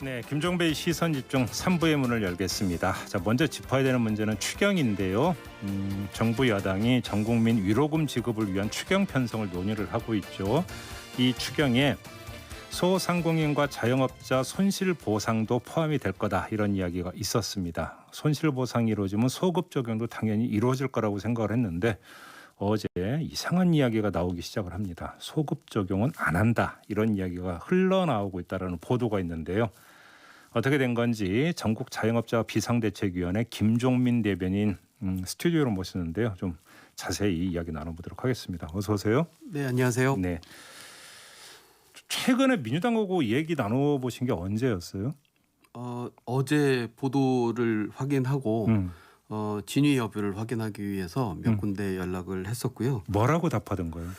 네, 김종배의 시선집중 3부의 문을 열겠습니다. 자, 먼저 짚어야 되는 문제는 추경인데요. 정부 여당이 전국민 위로금 지급을 위한 추경 편성을 논의를 하고 있죠. 이 추경에 소상공인과 자영업자 손실보상도 포함이 될 거다, 이런 이야기가 있었습니다. 손실보상이 이루어지면 소급 적용도 당연히 이루어질 거라고 생각을 했는데 어제 이상한 이야기가 나오기 시작을 합니다. 소급 적용은 안 한다, 이런 이야기가 흘러나오고 있다는 보도가 있는데요. 어떻게 된 건지 전국 자영업자 비상대책위원회 김종민 대변인 스튜디오로 모시는데요. 좀 자세히 이야기 나눠보도록 하겠습니다. 어서 오세요. 네, 안녕하세요. 네. 최근에 민주당하고 얘기 나눠보신 게 언제였어요? 어제 보도를 확인하고 진위 여부를 확인하기 위해서 몇 군데 연락을 했었고요. 뭐라고 답하던 거예요?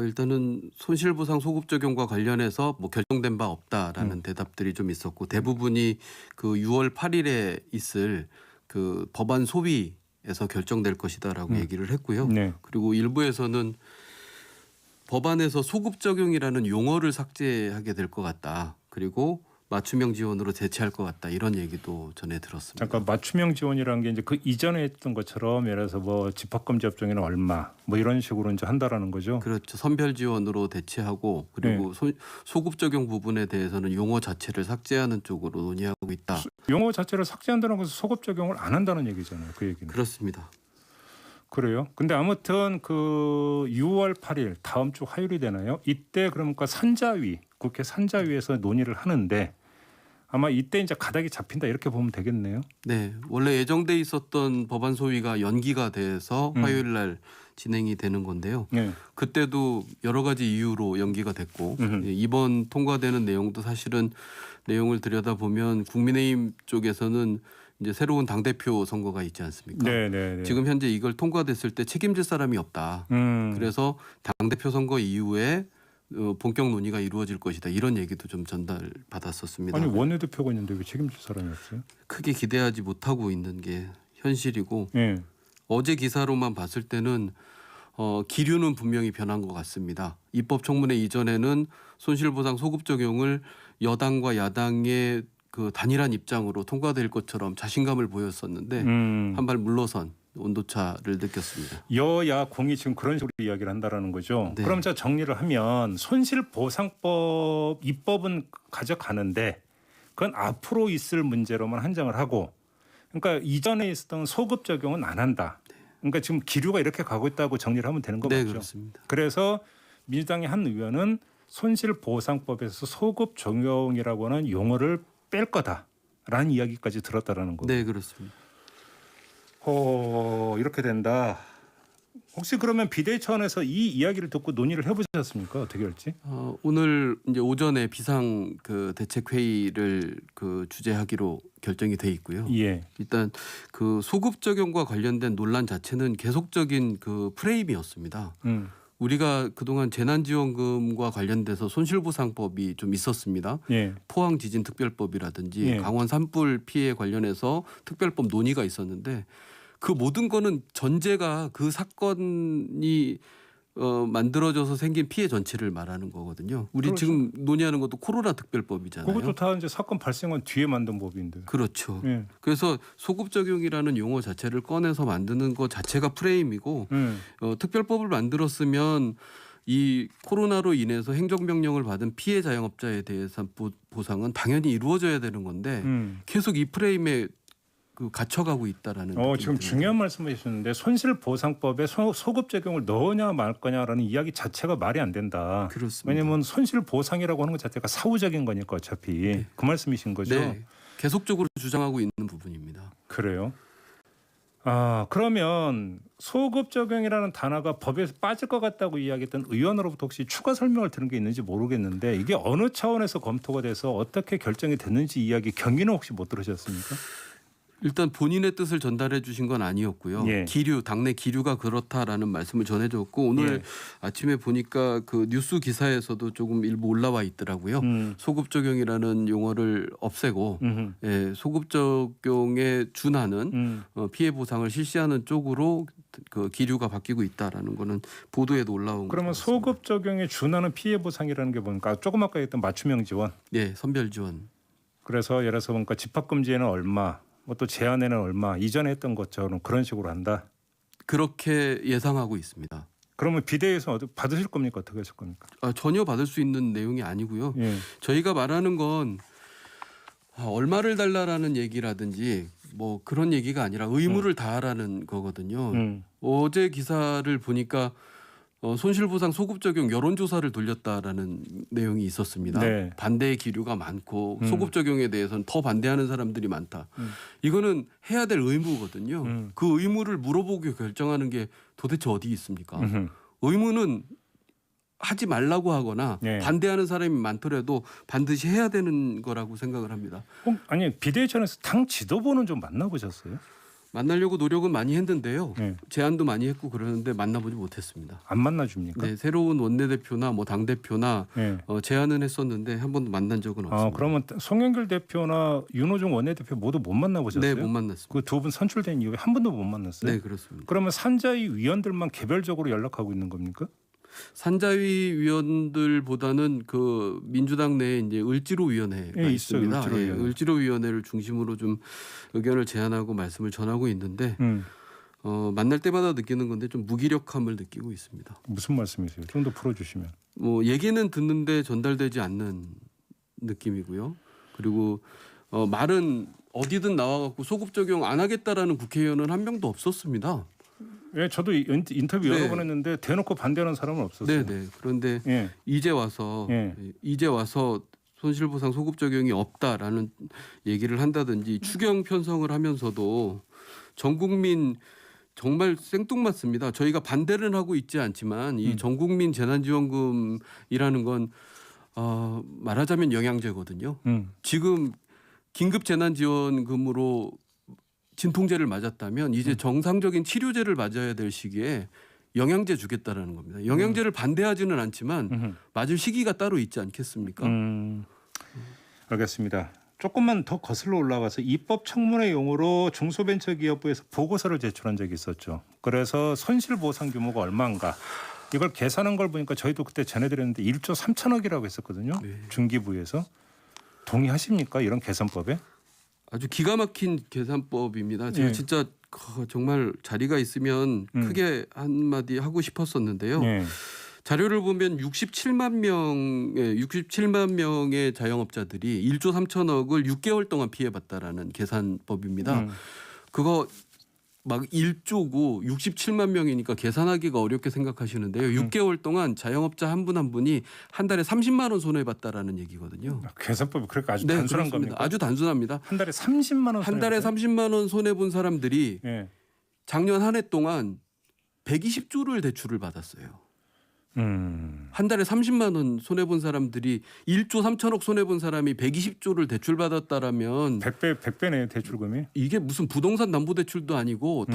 일단은 손실보상 소급 적용과 관련해서 뭐 결정된 바 없다라는 대답들이 좀 있었고, 대부분이 그 6월 8일에 있을 그 법안 소위에서 결정될 것이다라고 얘기를 했고요. 네. 그리고 일부에서는 법안에서 소급 적용이라는 용어를 삭제하게 될 것 같다. 그리고 맞춤형 지원으로 대체할 것 같다, 이런 얘기도 전해 들었습니다. 잠깐, 맞춤형 지원이라는 게 이제 그 이전에 했던 것처럼 예를 들어서 뭐 집합금지 업종에는 얼마 뭐 이런 식으로 이제 한다라는 거죠. 그렇죠. 선별 지원으로 대체하고, 그리고 소급 적용 부분에 대해서는 용어 자체를 삭제하는 쪽으로 논의하고 있다. 용어 자체를 삭제한다는 것은 소급 적용을 안 한다는 얘기잖아요. 그 얘기는. 그렇습니다. 그래요? 근데 아무튼 그 6월 8일 다음 주 화요일이 되나요? 이때 그러니까 산자위, 국회 산자위에서 논의를 하는데 아마 이때 이제 가닥이 잡힌다, 이렇게 보면 되겠네요. 네, 원래 예정돼 있었던 법안 소위가 연기가 돼서 화요일 날 진행이 되는 건데요. 네. 그때도 여러 가지 이유로 연기가 됐고, 이번 통과되는 내용도 사실은 내용을 들여다보면 국민의힘 쪽에서는 이제 새로운 당대표 선거가 있지 않습니까? 네. 지금 현재 이걸 통과됐을 때 책임질 사람이 없다. 그래서 당대표 선거 이후에 본격 논의가 이루어질 것이다, 이런 얘기도 좀 전달받았었습니다. 아니, 원내대표가 있는데 왜 책임질 사람이 없어요? 크게 기대하지 못하고 있는 게 현실이고, 네. 어제 기사로만 봤을 때는 기류는 분명히 변한 것 같습니다. 입법청문회 이전에는 손실보상 소급 적용을 여당과 야당의 그 단일한 입장으로 통과될 것처럼 자신감을 보였었는데 한 발 물러선 온도차를 느꼈습니다. 여야 공이 지금 그런 식으로 이야기를 한다라는 거죠. 네. 그럼 자, 정리를 하면 손실보상법 입법은 가져가는데 그건 앞으로 있을 문제로만 한정을 하고, 그러니까 이전에 있었던 소급 적용은 안 한다. 그러니까 지금 기류가 이렇게 가고 있다고 정리를 하면 되는 거 네, 맞죠? 그렇습니다. 그래서 민주당의 한 의원은 손실보상법에서 소급 적용이라고 하는 용어를 뺄 거다라는 이야기까지 들었다라는 거예요. 네, 그렇습니다. 이렇게 된다. 혹시 그러면 비대위 차원에서 이 이야기를 듣고 논의를 해보셨습니까? 어떻게 할지? 오늘 이제 오전에 비상 그 대책 회의를 그 주재하기로 결정이 돼 있고요. 예. 일단 그 소급 적용과 관련된 논란 자체는 계속적인 그 프레임이었습니다. 우리가 그동안 재난지원금과 관련돼서 손실보상법이 좀 있었습니다. 예. 포항지진특별법이라든지 예. 강원 산불 피해 관련해서 특별법 논의가 있었는데, 그 모든 거는 전제가 그 사건이 만들어져서 생긴 피해 전체를 말하는 거거든요. 우리 그렇죠. 지금 논의하는 것도 코로나 특별법이잖아요. 그것도 다 이제 사건 발생한 뒤에 만든 법인데. 그렇죠. 예. 그래서 소급 적용이라는 용어 자체를 꺼내서 만드는 것 자체가 프레임이고, 특별법을 만들었으면 이 코로나로 인해서 행정명령을 받은 피해 자영업자에 대해서 보상은 당연히 이루어져야 되는 건데 계속 이 프레임에 그 갇혀가고 있다라는. 지금 중요한 말씀을 해주셨는데 손실보상법에 소급 적용을 넣으냐 말 거냐라는 이야기 자체가 말이 안 된다. 그렇습니다. 왜냐하면 손실보상이라고 하는 것 자체가 사후적인 거니까 어차피 그 말씀이신 거죠. 네, 계속적으로 주장하고 있는 부분입니다. 그래요? 그러면 소급 적용이라는 단어가 법에서 빠질 것 같다고 이야기했던 의원으로부터 혹시 추가 설명을 들은 게 있는지 모르겠는데 이게 어느 차원에서 검토가 돼서 어떻게 결정이 됐는지 이야기 경위는 혹시 못 들으셨습니까? 일단 본인의 뜻을 전달해 주신 건 아니었고요. 예. 당내 기류가 그렇다라는 말씀을 전해줬고, 오늘 예. 아침에 보니까 그 뉴스 기사에서도 조금 일부 올라와 있더라고요. 소급 적용이라는 용어를 없애고 소급 적용에 준하는 피해 보상을 실시하는 쪽으로 그 기류가 바뀌고 있다라는 거는 보도에도 올라온. 그러면 소급 적용에 준하는 피해 보상이라는 게 뭔가 조금 아까 했던 맞춤형 지원. 네, 선별 지원. 그래서 예를 들어서 뭔가 집합금지에는 얼마, 뭐 또 제한에는 얼마, 이전에 했던 것처럼 그런 식으로 한다. 그렇게 예상하고 있습니다. 그러면 비대위에서 받으실 겁니까? 어떻게 하실 겁니까? 전혀 받을 수 있는 내용이 아니고요. 예. 저희가 말하는 건 얼마를 달라라는 얘기라든지 뭐 그런 얘기가 아니라 의무를 다하라는 거거든요. 어제 기사를 보니까 손실보상 소급 적용 여론조사를 돌렸다라는 내용이 있었습니다. 네. 반대의 기류가 많고 소급 적용에 대해서는 더 반대하는 사람들이 많다. 이거는 해야 될 의무거든요. 그 의무를 물어보고 결정하는 게 도대체 어디 있습니까? 의무는 하지 말라고 하거나 네. 반대하는 사람이 많더라도 반드시 해야 되는 거라고 생각을 합니다. 아니 비대위원회에서 당 지도부는 좀 만나보셨어요? 만나려고 노력은 많이 했는데요. 네. 제안도 많이 했고 그러는데 만나보지 못했습니다. 안 만나줍니까? 네, 새로운 원내대표나 뭐 당대표나 네. 제안은 했었는데 한 번도 만난 적은 없습니다. 그러면 송영길 대표나 윤호중 원내대표 모두 못 만나보셨어요? 네, 못 만났습니다. 그 두 분 선출된 이후에 한 번도 못 만났어요? 네, 그렇습니다. 그러면 산자위 위원들만 개별적으로 연락하고 있는 겁니까? 산자위 위원들보다는 그 민주당 내에 이제 을지로위원회가 예, 있습니다. 있어요. 을지로위원회. 을지로위원회를 중심으로 좀 의견을 제안하고 말씀을 전하고 있는데 음. 만날 때마다 느끼는 건데 좀 무기력함을 느끼고 있습니다. 무슨 말씀이세요? 좀 더 풀어주시면. 뭐 얘기는 듣는데 전달되지 않는 느낌이고요. 그리고 말은 어디든 나와갖고 소급 적용 안 하겠다라는 국회의원은 한 명도 없었습니다. 예, 저도 인터뷰 네. 여러 번 했는데 대놓고 반대하는 사람은 없었어요. 네네. 그런데 예. 이제 와서 손실보상 소급 적용이 없다라는 얘기를 한다든지 추경 편성을 하면서도 전 국민 정말 생뚱맞습니다. 저희가 반대는 하고 있지 않지만 이 전 국민 재난지원금이라는 건 말하자면 영양제거든요. 지금 긴급 재난지원금으로 진통제를 맞았다면 이제 정상적인 치료제를 맞아야 될 시기에 영양제 주겠다라는 겁니다. 영양제를 반대하지는 않지만 맞을 시기가 따로 있지 않겠습니까? 알겠습니다. 조금만 더 거슬러 올라가서 입법 청문회 용으로 중소벤처기업부에서 보고서를 제출한 적이 있었죠. 그래서 손실보상 규모가 얼마인가 이걸 계산한 걸 보니까 저희도 그때 전해드렸는데 1조 3천억이라고 했었거든요. 네. 중기부에서. 동의하십니까? 이런 계산법에? 아주 기가 막힌 계산법입니다. 제가 예. 진짜 정말 자리가 있으면 크게 한마디 하고 싶었었는데요. 예. 자료를 보면 67만 명의 자영업자들이 1조 3천억을 6개월 동안 피해봤다라는 계산법입니다. 그거 막 1조고 67만 명이니까 계산하기가 어렵게 생각하시는데요. 6개월 동안 자영업자 한 분 한 분이 한 달에 30만 원 손해봤다라는 얘기거든요. 계산법이 그렇게 아주 네, 단순한 그렇습니다. 겁니까? 아주 단순합니다. 한 달에 30만 원. 한 달에 30만 원 손해본 사람들이 예. 작년 한 해 동안 120조를 대출을 받았어요. 한 달에 30만 원 손해본 사람들이 1조 3천억 손해본 사람이 120조를 대출받았다라면 100배네 대출금이. 이게 무슨 부동산 담보대출도 아니고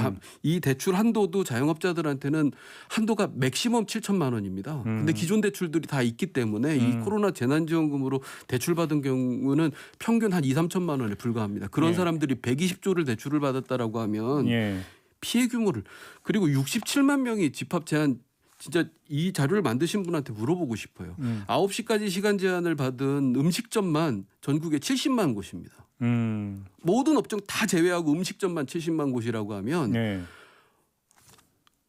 이 대출 한도도 자영업자들한테는 한도가 맥시멈 7천만 원입니다. 근데 기존 대출들이 다 있기 때문에 이 코로나 재난지원금으로 대출받은 경우는 평균 한 2, 3천만 원에 불과합니다. 그런 예. 사람들이 120조를 대출을 받았다라고 하면 예. 피해 규모를 그리고 67만 명이 집합 제한 진짜 이 자료를 만드신 분한테 물어보고 싶어요. 9시까지 시간 제한을 받은 음식점만 전국에 70만 곳입니다. 모든 업종 다 제외하고 음식점만 70만 곳이라고 하면 네.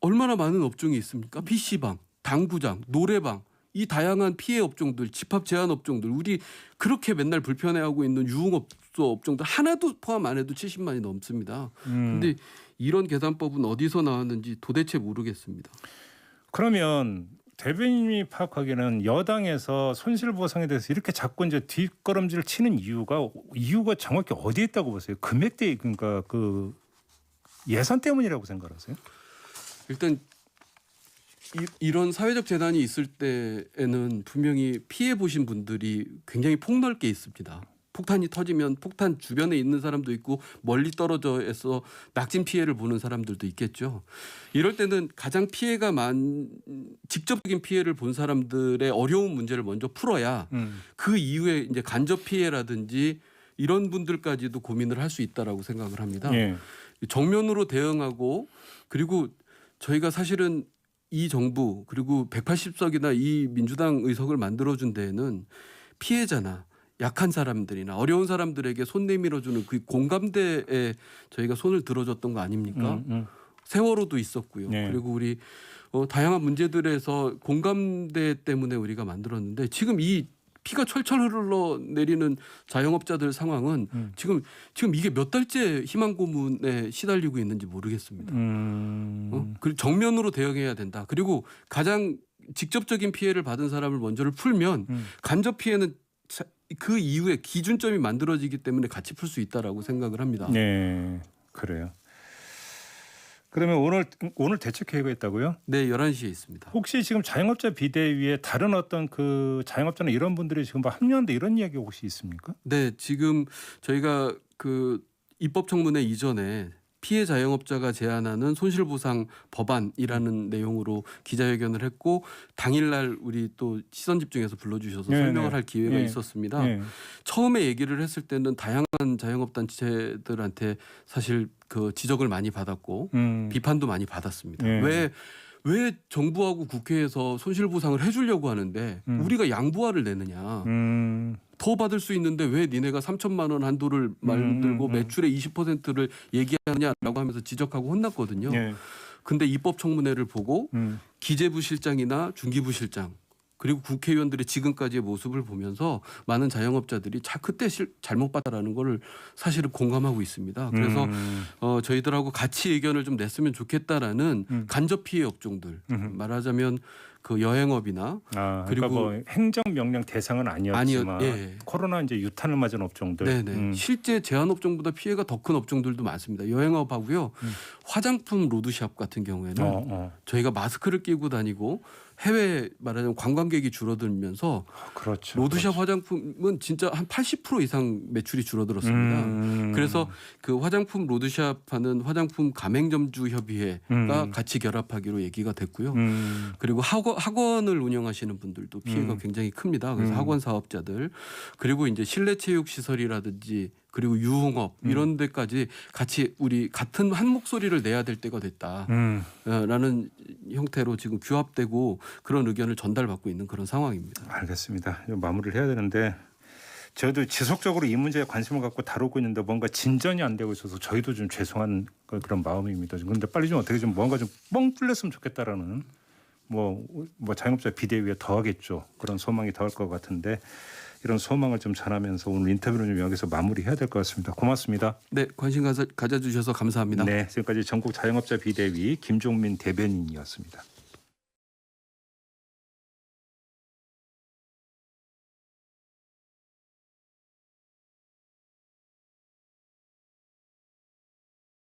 얼마나 많은 업종이 있습니까? PC방, 당구장, 노래방 이 다양한 피해 업종들, 집합 제한 업종들 우리 그렇게 맨날 불편해하고 있는 유흥업소 업종들 하나도 포함 안 해도 70만이 넘습니다. 근데 이런 계산법은 어디서 나왔는지 도대체 모르겠습니다. 그러면 대변인이 파악하기에는 여당에서 손실보상에 대해서 이렇게 자꾸 이제 뒷걸음질 치는 이유가 정확히 어디에 있다고 보세요? 금액대 그러니까 그 예산 때문이라고 생각하세요? 일단 이런 사회적 재난이 있을 때에는 분명히 피해 보신 분들이 굉장히 폭넓게 있습니다. 폭탄이 터지면 폭탄 주변에 있는 사람도 있고 멀리 떨어져서 낙진 피해를 보는 사람들도 있겠죠. 이럴 때는 가장 피해가 직접적인 피해를 본 사람들의 어려운 문제를 먼저 풀어야 그 이후에 이제 간접 피해라든지 이런 분들까지도 고민을 할 수 있다라고 생각을 합니다. 예. 정면으로 대응하고 그리고 저희가 사실은 이 정부 그리고 180석이나 이 민주당 의석을 만들어준 데에는 피해자나 약한 사람들이나 어려운 사람들에게 손 내밀어주는 그 공감대에 저희가 손을 들어줬던 거 아닙니까? 세월호도 있었고요. 네. 그리고 우리 다양한 문제들에서 공감대 때문에 우리가 만들었는데 지금 이 피가 철철 흘러내리는 자영업자들 상황은 지금 이게 몇 달째 희망 고문에 시달리고 있는지 모르겠습니다. 그리고 정면으로 대응해야 된다. 그리고 가장 직접적인 피해를 받은 사람을 먼저를 풀면 간접 피해는 그 이후에 기준점이 만들어지기 때문에 같이 풀 수 있다라고 생각을 합니다. 네, 그래요. 그러면 오늘 대책 계획이 있다고요? 네, 11시에 있습니다. 혹시 지금 자영업자 비대위에 다른 어떤 그 자영업자나 이런 분들이 지금 뭐 합류한다 이런 이야기 혹시 있습니까? 네, 지금 저희가 그 입법 청문회 이전에 피해 자영업자가 제안하는 손실보상 법안이라는 내용으로 기자회견을 했고 당일날 우리 또 시선 집중해서 불러주셔서 네, 설명을 네. 할 기회가 네. 있었습니다. 네. 처음에 얘기를 했을 때는 다양한 자영업단체들한테 사실 그 지적을 많이 받았고 비판도 많이 받았습니다. 네. 왜 정부하고 국회에서 손실보상을 해주려고 하는데 우리가 양보화를 내느냐. 더 받을 수 있는데 왜 니네가 3천만 원 한도를 만들고 매출의 20%를 얘기하느냐라고 하면서 지적하고 혼났거든요. 네. 근데 입법 청문회를 보고 기재부 실장이나 중기부 실장 그리고 국회의원들의 지금까지의 모습을 보면서 많은 자영업자들이 그때 잘못 봤다라는 거를 사실은 공감하고 있습니다. 그래서 저희들하고 같이 의견을 좀 냈으면 좋겠다라는 간접 피해 업종들 말하자면 그 여행업이나 그리고 뭐 행정명령 대상은 아니었지만 예. 코로나 이제 유탄을 맞은 업종들. 네네. 실제 제한업종보다 피해가 더 큰 업종들도 많습니다. 여행업하고요. 화장품 로드샵 같은 경우에는 저희가 마스크를 끼고 다니고 해외 말하자면 관광객이 줄어들면서 그렇죠. 로드샵 화장품은 진짜 한 80% 이상 매출이 줄어들었습니다. 그래서 그 화장품 로드샵 하는 화장품 가맹점주 협의회가 같이 결합하기로 얘기가 됐고요. 그리고 학원을 운영하시는 분들도 피해가 굉장히 큽니다. 그래서 학원 사업자들 그리고 이제 실내 체육 시설이라든지 그리고 유흥업 이런 데까지 같이 우리 같은 한 목소리를 내야 될 때가 됐다라는 형태로 지금 규합되고 그런 의견을 전달받고 있는 그런 상황입니다. 알겠습니다. 마무리를 해야 되는데 저도 지속적으로 이 문제에 관심을 갖고 다루고 있는데 뭔가 진전이 안 되고 있어서 저희도 좀 죄송한 그런 마음입니다. 그런데 빨리 좀 어떻게 좀 뭔가 좀 뻥 뚫렸으면 좋겠다라는 뭐 자영업자 비대위에 더하겠죠. 그런 소망이 더할 것 같은데 이런 소망을 좀 전하면서 오늘 인터뷰를 좀 여기서 마무리해야 될 것 같습니다. 고맙습니다. 네, 관심 가져주셔서 감사합니다. 네, 지금까지 전국 자영업자 비대위 김종민 대변인이었습니다.